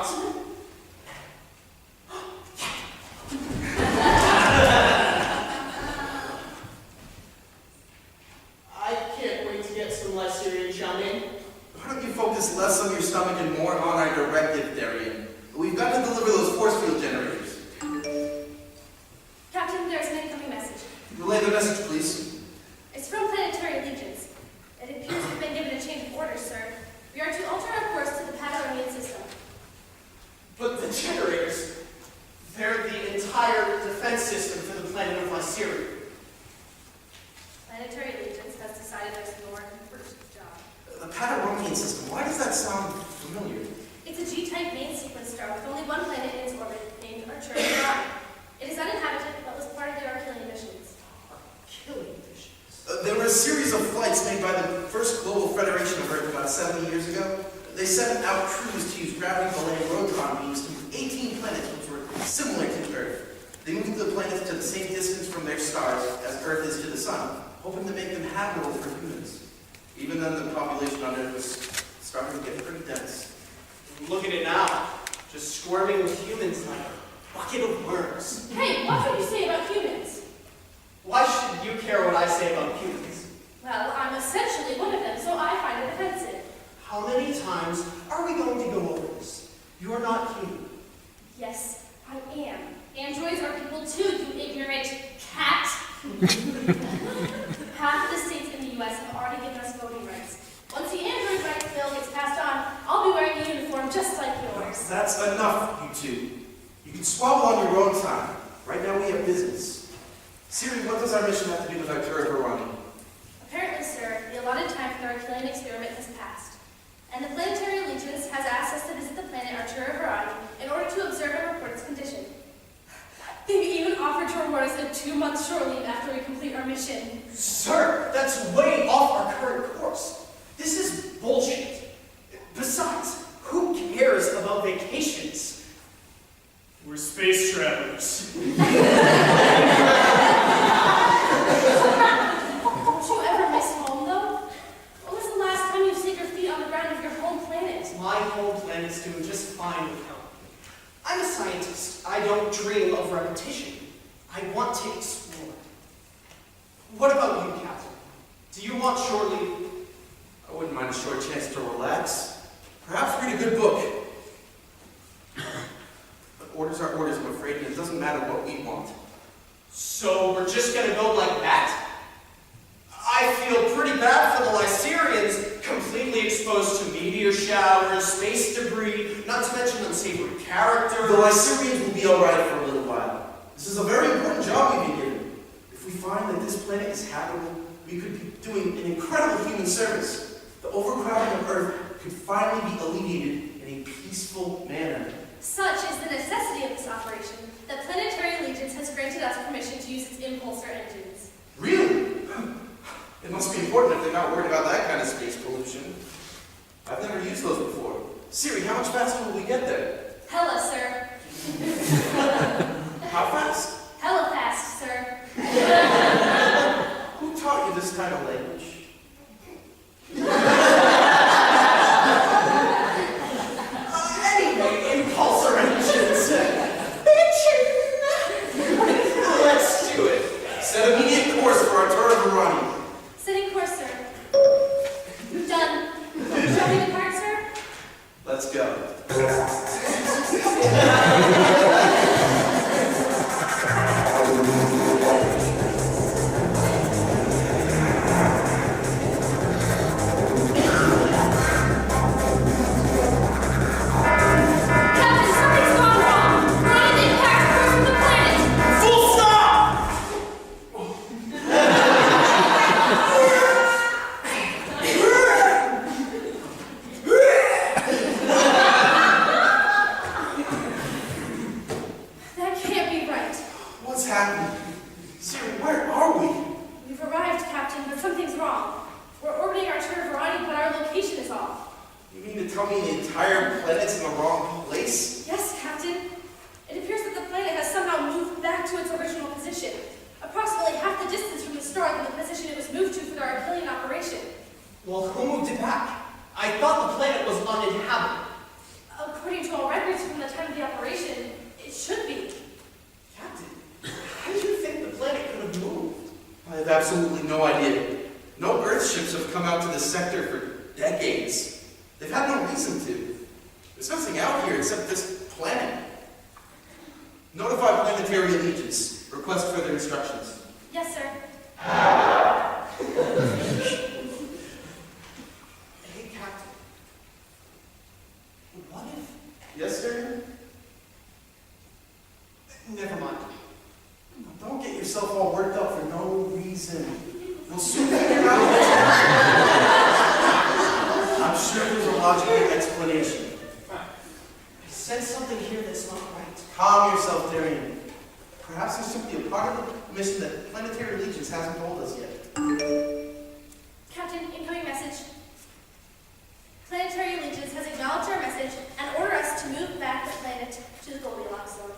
continent? I can't wait to get some Lycerian chow-mein. Why don't you focus less on your stomach and more on our directive, Darian? We've got to deliver those force field generators. Captain, there's an incoming message. Relay the message, please. It's from Planetary Legions. It appears we've been given a change of orders, sir. We are to alter our course to the Patagonian system. But the generators, they're the entire defense system for the planet of Lyceria. Planetary Legions has decided there's more first job. The Patagonian system, why does that sound familiar? It's a G-type main sequence star with only one planet in its orbit named Artura Verani. It is uninhabited, but was part of the Archilian missions. Killing missions. There were a series of flights made by the first Global Federation of Earth about 70 years ago. They sent out crews to use gravity-delaying rotron beams to move 18 planets which were similar to Earth. They moved the planets to the same distance from their stars as Earth is to the Sun, hoping to make them habitable for humans. Even then, the population on Earth was starting to get pretty dense. Look at it now, just squirming with humans like a bucket of worms. Hey, watch what you say about humans. Why should you care what I say about humans? Well, I'm essentially one of them, so I find it offensive. How many times are we going to go over this? You're not human. Yes, I am. Androids are people too, you ignorant cat. Half of the states in the U.S. have already given us voting rights. Once the android rights bill gets passed on, I'll be wearing a uniform just like yours. That's enough, you two. You can squabble on your own time. Right now we have business. Siri, what does our mission have to do with Artura Verani? Apparently, sir, the allotted time for the Archilian experiment has passed. And the Planetary Legions has asked us to visit the planet Artura Verani in order to observe and report its condition. They've even offered to reward us a 2-month shore leave after we complete our mission. Sir, that's way off our current course. This is bullshit. Besides, who cares about vacations? We're space travelers. Don't you ever miss home, though? When was the last time you set your feet on the ground of your home planet? My home planet's doing just fine without me. I'm a scientist. I don't dream of repetition. I want to explore. What about you, Captain? Do you want shore leave? I wouldn't mind a short chance to relax. Perhaps read a good book. But orders are orders, I'm afraid, and it doesn't matter what we want. So we're just gonna go like that? I feel pretty bad for the Lycerians, completely exposed to meteor showers, space debris, not to mention unsavory characters. The Lycerians will be alright for a little while. This is a very important job we've been given. If we find that this planet is habitable, we could be doing an incredible human service. The overcrowding of Earth could finally be alleviated in a peaceful manner. Such is the necessity of this operation that Planetary Legions has granted us permission to use its impulsor engines. Really? It must be important if they're not worried about that kind of space pollution. I've never used those before. Siri, how much faster will we get there? Hella, sir. How fast? Hella fast, sir. Who taught you this kind of language? Anyway, impulsor engines. Let's do it. Set immediate course for Artura Verani. Setting course, sir. Done. Shall we depart, sir? Let's go. Captain, something's gone wrong. We're on an impact course with the planet. Full stop! That can't be right. What's happening? Siri, where are we? We've arrived, Captain, but something's wrong. We're orbiting Artura Verani, but our location is off. You mean to tell me the entire planet's in the wrong place? Yes, Captain. It appears that the planet has somehow moved back to its original position, approximately half the distance from the star than the position it was moved to for the Archilian operation. Well, who moved it back? I thought the planet was uninhabitable. According According to all records from the time of the operation, it should be. Captain, how do you think the planet could have moved? I have absolutely no idea. No Earth ships have come out to this sector for decades. They've had no reason to. There's nothing out here except this planet. Notify planetary allegiance. Request further instructions. Yes, sir. Hey, Captain. What if... Yes, sir? Never mind. Don't get yourself all worked up for no reason. We'll soon figure it out. I'm sure there's a logical explanation. I sense something here that's not right. Calm yourself, Darian. Perhaps it's simply a part of the mission that Planetary Allegiance hasn't told us yet. Captain, incoming message. Planetary Allegiance has acknowledged our message and ordered us to move back the planet to the Goldilocks zone.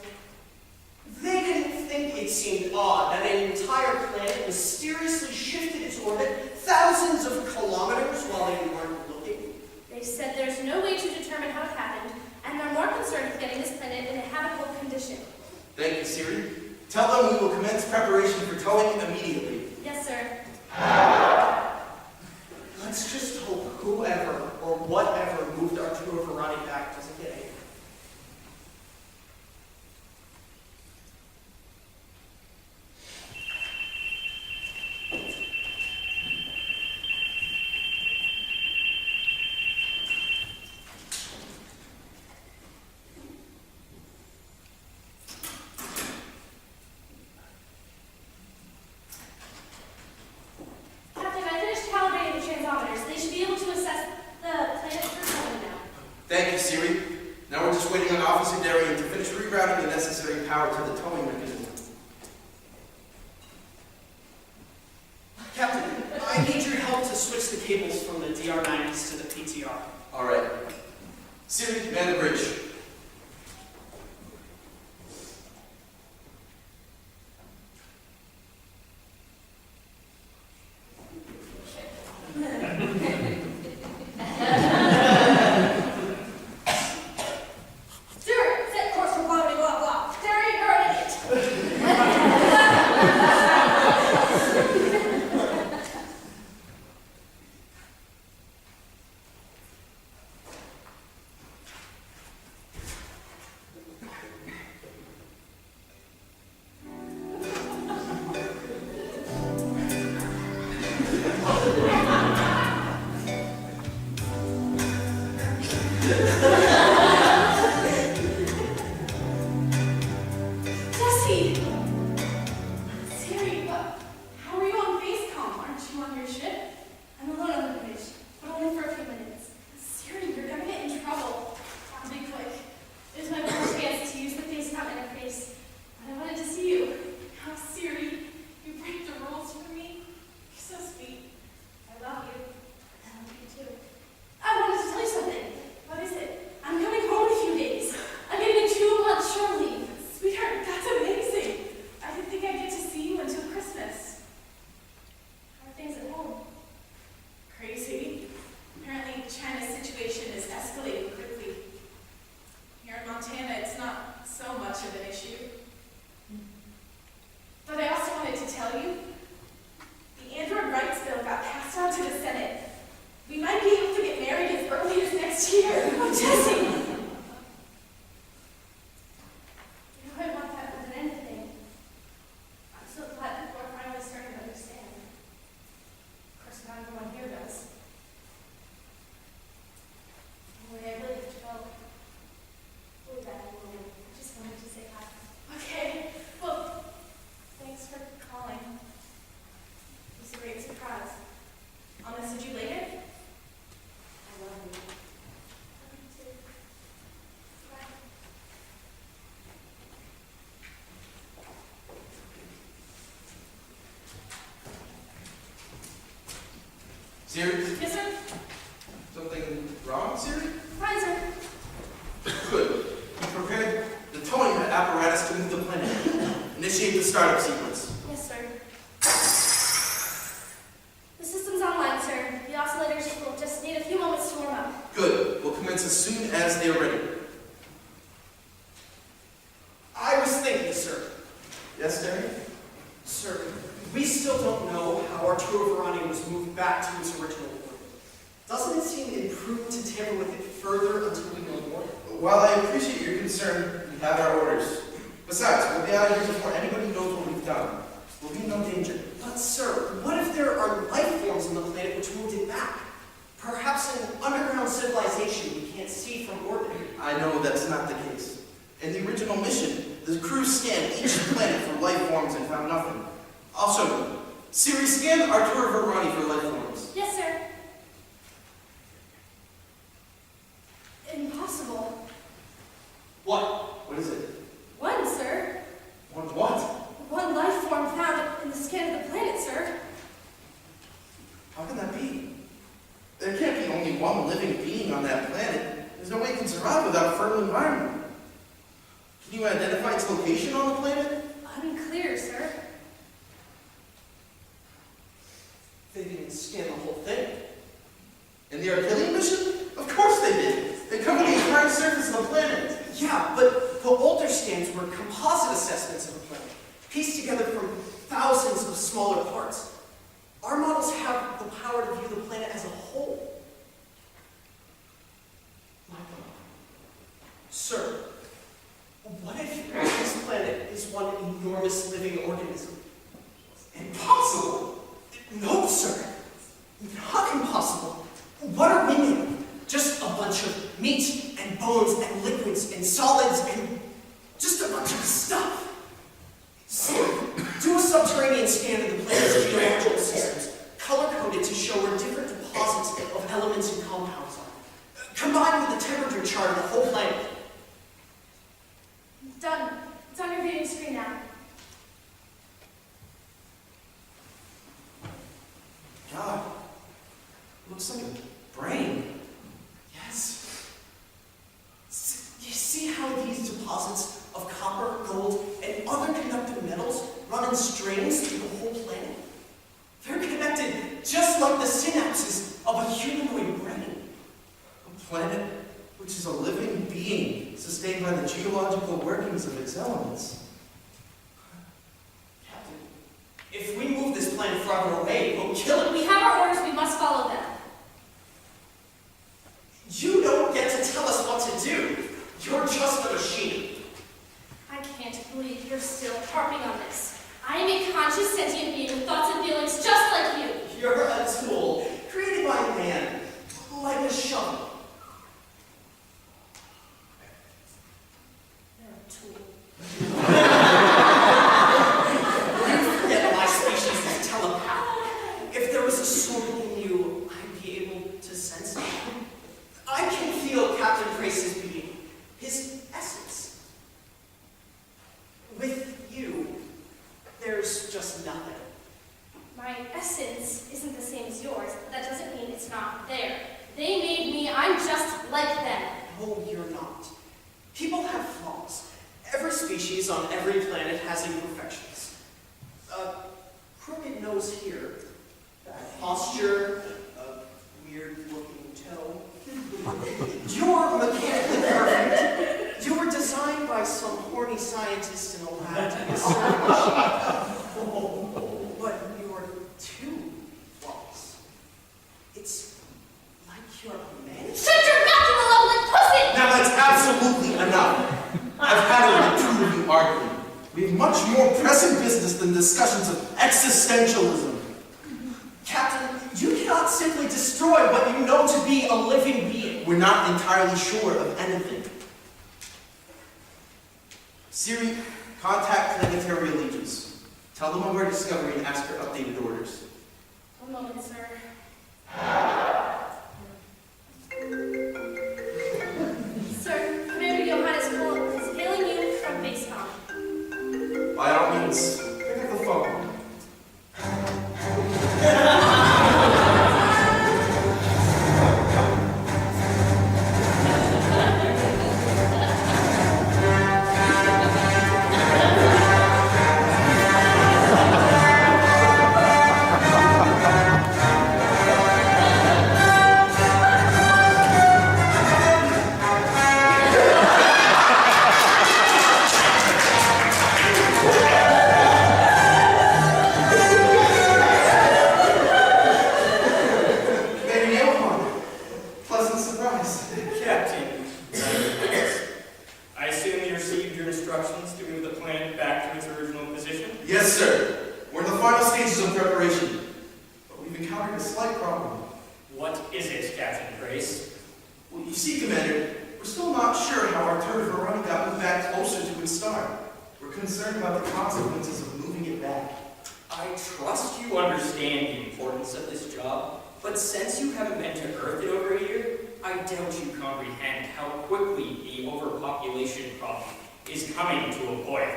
They didn't think it seemed odd that an entire planet mysteriously shifted its orbit thousands of kilometers while they weren't looking. They said there's no way to determine how it happened, and they're more concerned with getting this planet in a habitable condition. Thank you, Siri. Tell them we will commence preparation for towing immediately. Yes, sir. Let's just hope whoever or whatever moved Artura Verani back doesn't get angry. Captain, I finished calibrating the transometers. They should be able to assess the planet's performance now. Thank you, Siri. Now we're just waiting on Officer Darian to finish rerouting the necessary power to the towing mechanism. Captain, I need your help to switch the cables from the DR90s to the PTR. All right. Siri, man the bridge. Stewart, set course for blah, blah, blah, blah. Darian, you're an idiot. Jesse! Siri, how are you on FaceCom? Aren't you on your ship? I'm alone on the bridge, but only for a few minutes. Siri, you're gonna get in trouble. I'll be quick. It was my first chance to use the FaceCom interface, but I wanted to see you. Oh, Siri, you break the rules for me. You're so sweet. I love you. I love you too. I wanted to tell you something. What is it? I'm coming home in a few days. I'm getting a 2-month shore leave. Sweetheart, that's amazing. I didn't think I'd get to see you until Christmas. How are things at home? Crazy. Apparently, China's situation is escalating quickly. Here in Montana, it's not so much of an issue. But I also wanted to tell you, the Android rights bill got passed on to the Senate. We might be able to get married as early as next year. Oh, Jesse! You know, I want that more than anything. I'm so glad people are finally starting to understand. Of course, not everyone here does. Anyway, I really have to go. We'll be back in a moment. I just wanted to say hi. Okay. Well, thanks for calling. It was a great surprise. I'll message you later. I love you. Love you too. Bye. Siri? Yes, sir? Something wrong, Siri? Fine, sir. Good. You prepared the towing apparatus to move the planet. Initiate the startup sequence. Yes, sir. The system's online, sir. The oscillators will just need a few moments to warm up. Good. We'll commence as soon as they are ready. tamper with it further until we know more. While I appreciate your concern, we have our orders. Besides, we'll be out of here before anybody knows what we've done. We'll be in no danger. But sir, what if there are life forms on the planet which moved it back? Perhaps an underground civilization we can't see from orbit. I know that's not the case. In the original mission, the crew scanned each planet for life forms and found nothing. I'll show you. Siri, scan Artura Verani for life forms. Yes, sir. Impossible. What? What is it? One, sir. What? One life form found in the scan of the planet, sir. How can that be? There can't be only one living being on that planet. There's no way it can survive without a fertile environment. Can you identify its location on the planet? Unclear, sir. They didn't scan the whole thing. In the Artilian mission? Of course they did. They covered the entire surface of the planet. Yeah, but the older scans were composite assessments of the planet, pieced together from thousands of smaller parts. Our models have the power to view the planet as a whole. My God. Sir, what if this planet is one enormous living organism? Impossible! No, sir. Not impossible. What are we made of? Just a bunch of meat and bones and liquids and solids and just a bunch of stuff. So, do a subterranean scan of the planet's geological systems, color-coded to show where different deposits of elements and compounds are. Combined with the temperature chart of the whole planet. Done. It's on your viewing screen now. God, looks like a brain. Yes. You see how these deposits of copper, gold, and other conductive metals run in strings through the whole planet? They're connected just like the synapses of a humanoid brain. A planet which is a living being sustained by the geological workings of its elements. Captain, if we move this planet farther away, we'll kill it. We have our orders, we must follow them. You don't get to tell us what to do. You're just a machine. I can't believe you're still harping on this. I am a conscious sentient being with thoughts and feelings just like you. You're a tool created by man, like a shovel. You're a tool. You forget my species is telepathic. If there was a soul in you, I'd be able to sense it. I can feel Captain Grace's being, his essence. With you, there's just nothing. My essence isn't the same as yours, but that doesn't mean it's not there. They made me, I'm just like them. No, you're not. People have flaws. Every species on every planet has imperfections. A crooked nose here, bad posture, a weird-looking toe. You're mechanically perfect. You were designed by some horny scientist in a lab to be a certain machine. But you're too flawless. It's like you're a man. Shut your mouth, you malevolent pussy! Now that's absolutely enough. I've had it with two of you arguing. We have much more pressing business than discussions of existentialism. Captain, you cannot simply destroy what you know to be a living being. We're not entirely sure of anything. Siri, contact Planetary Allegiance. Tell them of our discovery and ask for updated orders. One moment, sir. Sir, Commander Johannes is hailing you from Basecom. By all means, pick up the phone. see, Commander, we're still not sure how Artura Verani got moved back closer to its star. We're concerned about the consequences of moving it back. I trust you understand the importance of this job, but since you haven't been to Earth in over a year, I doubt you comprehend how quickly the overpopulation problem is coming to a boil.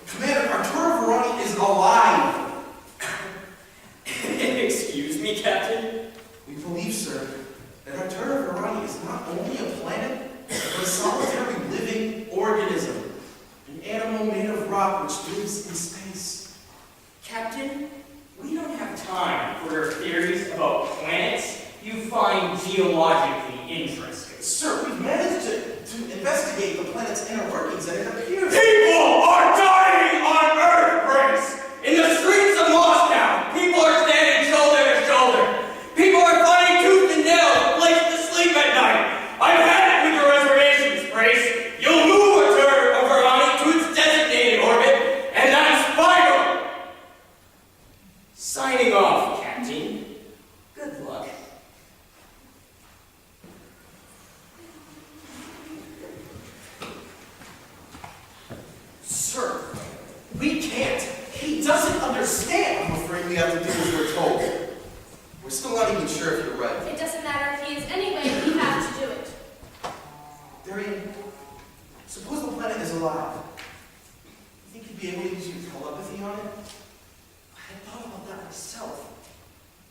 Commander, Artura Verani is alive! Excuse me, Captain? We believe, sir, that Artura Verani is not only a planet, but a solitary living organism. An animal made of rock which lives in space. Captain, we don't have time for your theories about planets you find geologically interesting. Sir, we've managed to investigate the planet's inner workings, and it appears... People are dying on Earth, Grace! In the streets of Moscow, people are standing shoulder to shoulder. People are fighting tooth and nail, place to sleep at night. I've had it with your reservations, Grace. You'll move Verani to its designated orbit, and that's final. Signing off, Captain. Good luck. Sir, we can't. He doesn't understand. I'm afraid we have to do as we're told. We're still not even sure if you're right. It doesn't matter if he is anyway, we have to do it. Darian, suppose the planet is alive. You think you'd be able to use your telepathy on it? I had thought about that myself.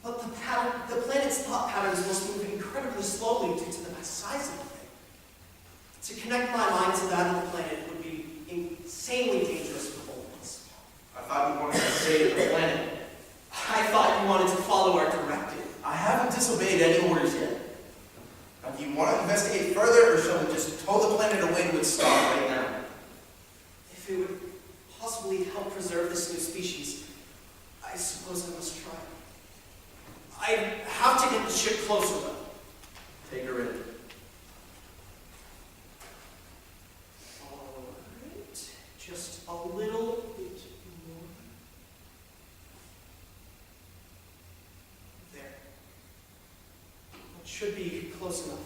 But the planet's thought patterns must move incredibly slowly due to the size of the thing. To connect my mind to that of the planet would be insanely dangerous for both of us. I thought you wanted to save the planet. I thought you wanted to follow our directive. I haven't disobeyed any orders yet. Now, do you want to investigate further, or shall we just tow the planet away to its star right now? If it would possibly help preserve this new species, I suppose I must try. I have to get the ship closer, though. Take her in. Alright, just a little bit more. There. That should be close enough.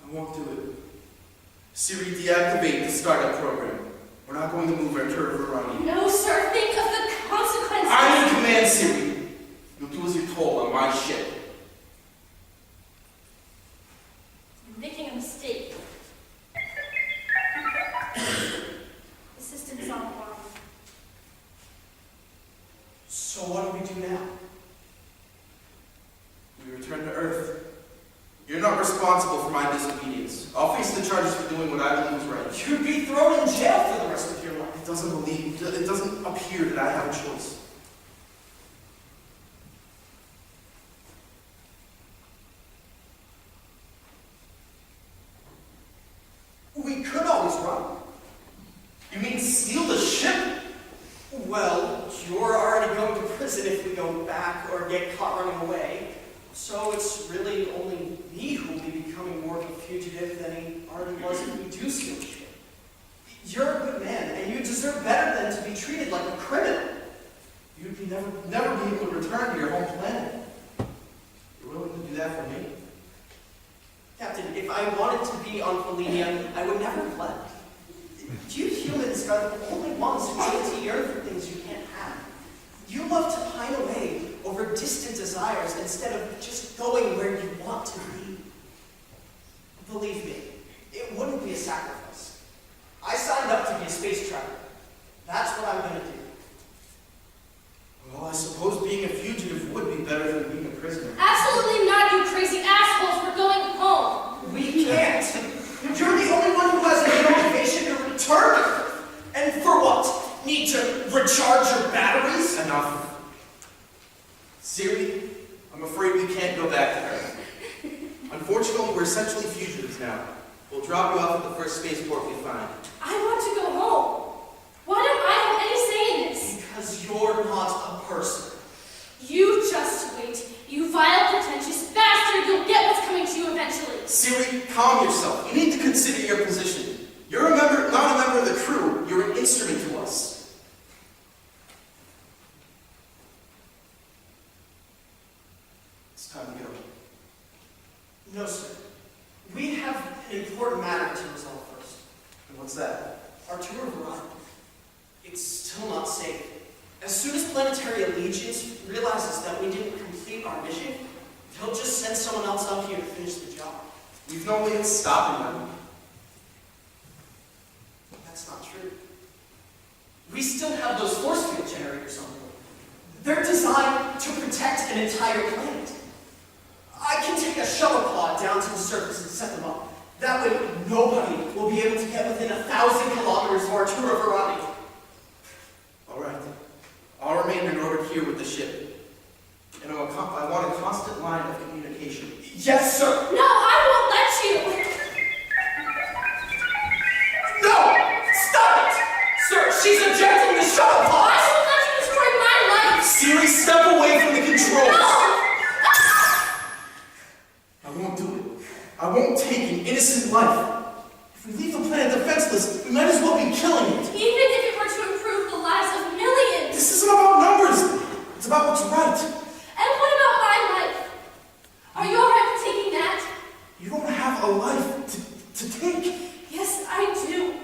I won't do it. Siri, deactivate the startup program. We're not going to move Artura Verani. No, sir. Think of the consequences. I'm in command, Siri. You'll do as you're told on my ship. You're making a mistake. The system's online. So what do we do now? We return to Earth. You're not responsible for my disobedience. I'll face the charges for doing what I believe is right. You'd be thrown in jail for the rest of your life. It doesn't appear that I have a choice. We could always run. You mean steal the ship? Well, you're already going to prison if we go back or get caught running away. So it's really only me who will be becoming more of a fugitive than he already was if we do steal the ship. You're a good man, and you deserve better than to be treated like a criminal. You'd be never be able to return to your home planet. You're willing to do that for me? Captain, if I wanted to be on Felinia, I would never have left. You humans are the only ones who go to yearn for things you can't have. You love to pine away over distant desires instead of just going where you want to be. Believe me, it wouldn't be a sacrifice. I signed up to be a space traveler. That's what I'm going to do. Well, I suppose being a fugitive would be better than being a prisoner. Absolutely not, you crazy assholes. We're going home. We can't. You're the only one who has any motivation to return. And for what? Need to recharge your batteries? Enough. Siri, I'm afraid we can't go back to Earth. Unfortunately, we're essentially fugitives now. We'll drop you off at the first spaceport we find. I want to go home. Why don't I have any say in this? Because you're not a person. You just wait. You vile, pretentious bastard. You'll get what's coming to you eventually. Siri, calm yourself. You need to consider your position. You're not a member of the crew. You're an instrument to us. It's time to go. No, sir. We have an important matter to resolve first. And what's that? Artura Verani. It's still not safe. As soon as Planetary Allegiance realizes that we didn't complete our mission, they'll just send someone else up here to finish the job. We've no way of stopping them. That's not true. We still have those force field generators on board. They're designed to protect an entire planet. I can take a shuttle pod down to the surface and set them up. That way, nobody will be able to get within 1,000 kilometers of Artura Verani. All right. I'll remain in orbit here with the ship. And I want a constant line of communication. Yes, sir. No, I won't let you. No! Stop it! Sir, she's ejecting the shuttle I pod! won't let you destroy my life. Siri, step away from the controls! No! I won't do it. I won't take an innocent life. If we leave the planet defenseless, we might as well be killing it. Even if it were to improve the lives of millions. This isn't about numbers. It's about what's right. And what about my life? Are you alright with taking that? You don't have a life to take. Yes, I do.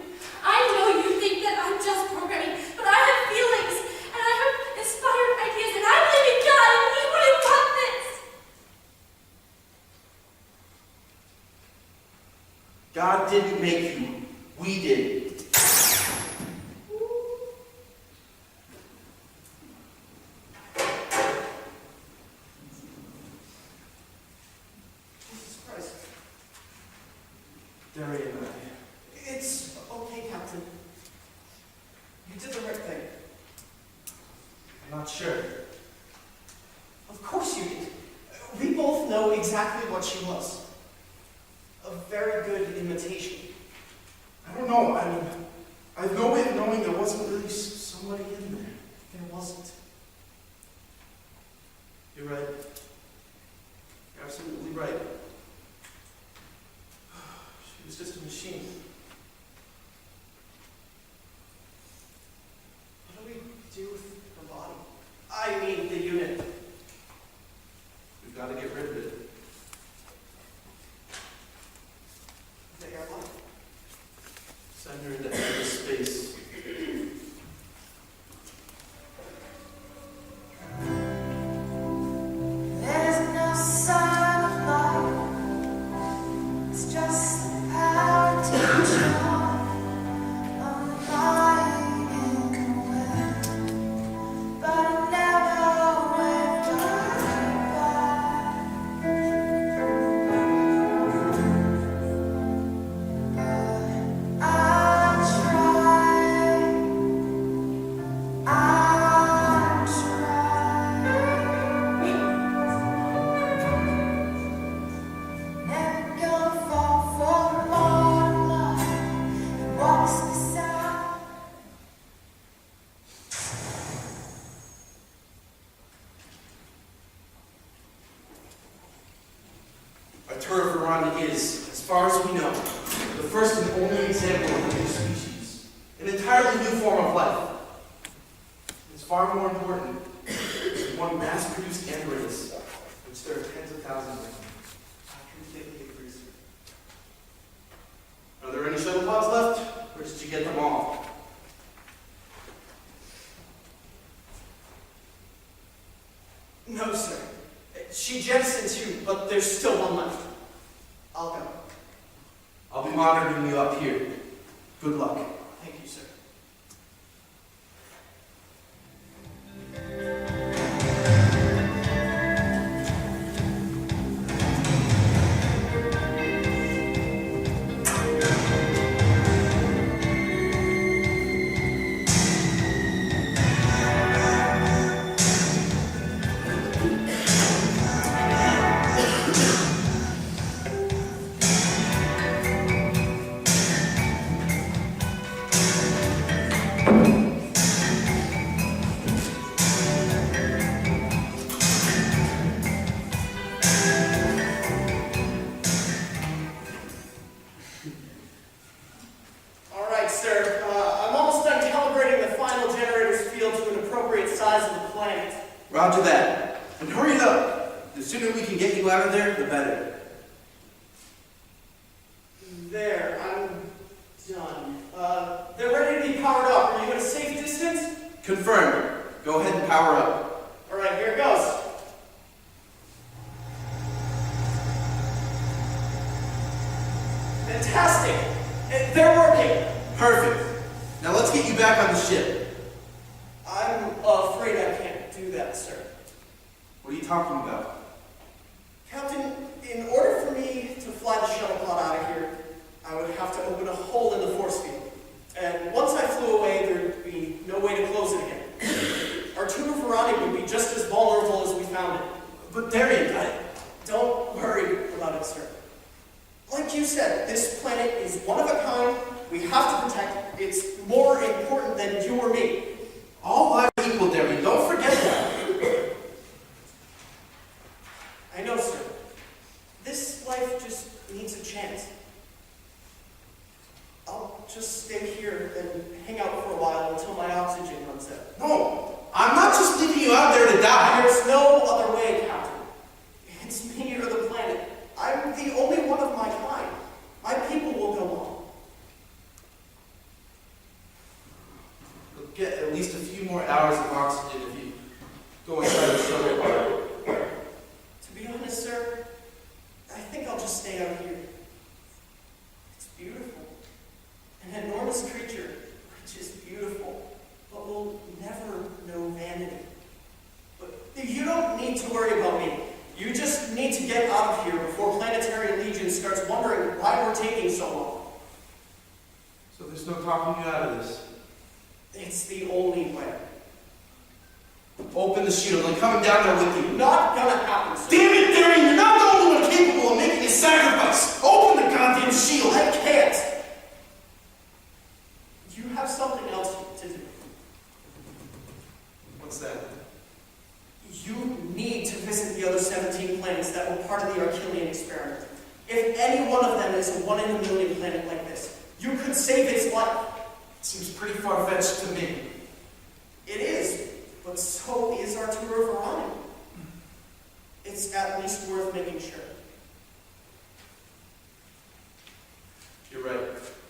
I know you think that I'm just programming, but I have feelings, and I have inspired ideas, and I believe in God, and He wouldn't want this. God didn't make you. We did. Jesus Christ. Derry and I. It's okay, Captain. You did the right thing. I'm not sure. Of course you did. We both know exactly what she was. A very good imitation. I don't know. I mean, I have no way of knowing there wasn't really somebody in there. There wasn't. You're right. You're absolutely right. She was just a machine. What do we do with her body? I mean, the unit. We've got to get rid of it. The airlock. Send her into outer space. far as we know, the first and only example of a new species, an entirely new form of life. It's far more important than one mass-produced ant race, which there are tens of thousands of. I completely agree, sir. Are there any shuttle pods left, or did you get them all? No, sir. She jettisoned two, but there's still one left. I'll go. I'll be monitoring you up here. Good luck. Thank you, sir. All right, sir. I'm almost done calibrating the final generator's field to an appropriate size of the planet. Roger that. And hurry it up. The sooner we can get you out of there, the better. There, I'm done. They're ready to be powered up. Are you at a safe distance? Confirmed. Go ahead and power up. All right, here it goes. Fantastic. They're working. Perfect. Now let's get you back on the ship. I'm afraid I can't do that, sir. What are you talking about? Captain, in order for me to fly the shuttle pod out of here, I would have to open a hole in the force field. And once I flew away, there'd be no way to close it again. Artura Verani would be just as vulnerable as we found it. But Darian, Don't worry about it, sir. Like you said, this planet is one of a kind. We have to protect it. It's more important than you or me. all lives are equal, Darian. Don't forget that. I know, sir. This life just needs a chance. I'll just stay here and hang out for a while until my oxygen runs out. No, I'm not just leaving you out there to die. There's no other way, Captain. It's me or the planet. I'm the only one of my kind. My people will go on. You'll get at least a few more hours of oxygen if you go inside the shuttle pod. To be honest, sir, I think I'll just stay out here. It's beautiful. An enormous creature, which is beautiful, but will never know vanity. But you don't need to worry about me. You just need to get out of here before Planetary Legion starts wondering why we're taking so long. So there's no talking you out of this. It's the only way. Open the shield. I'm coming down there with you. Not gonna happen, sir. Damn it, Darian! You're not the only one capable of making a sacrifice. Open the goddamn shield. I can't. You have something else to do. What's that? You need to visit the other 17 planets that were part of the Archelian experiment. If any one of them is a 1 in a million planet like this, you could save its life. Seems pretty far-fetched to me. It is, but so is Artura Verani. It's at least worth making sure. You're right. If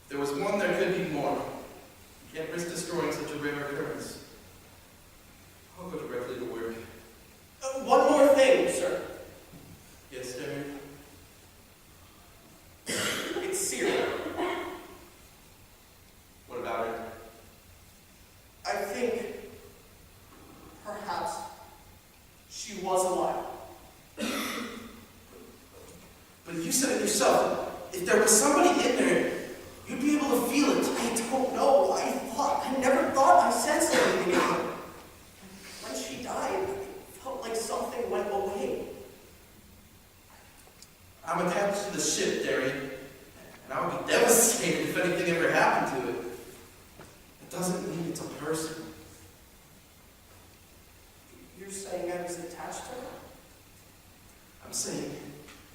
there was one, there could be more. You can't risk destroying such a rare occurrence. I'll go directly to work. One more thing, sir. Yes, Darian? It's Syria. What about it? I think, perhaps, she was alive. But you said it yourself. If there was somebody in there, you'd be able to feel it. I don't know. I never thought I sensed anything in her. When she died, it felt like something went away. I'm attached to the ship, Darian. And I would be devastated if anything ever happened to it. It doesn't mean it's a person. You're saying I was attached to her? I'm saying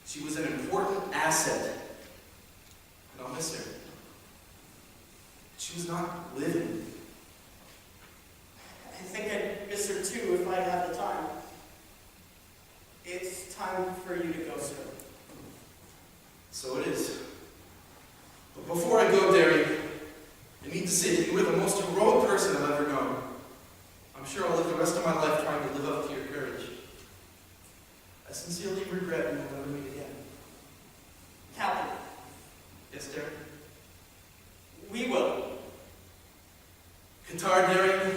she was an important asset She was not living. I think I'd miss her too if I had the time. It's time for you to go, sir. So it is. But before I go, Derry, I need to say that you were the most heroic person I've ever known. I'm sure I'll live the rest of my life trying to live up to your courage. I sincerely regret we will never meet again. Captain, Yes, Derry? we will. Qatar, Derry,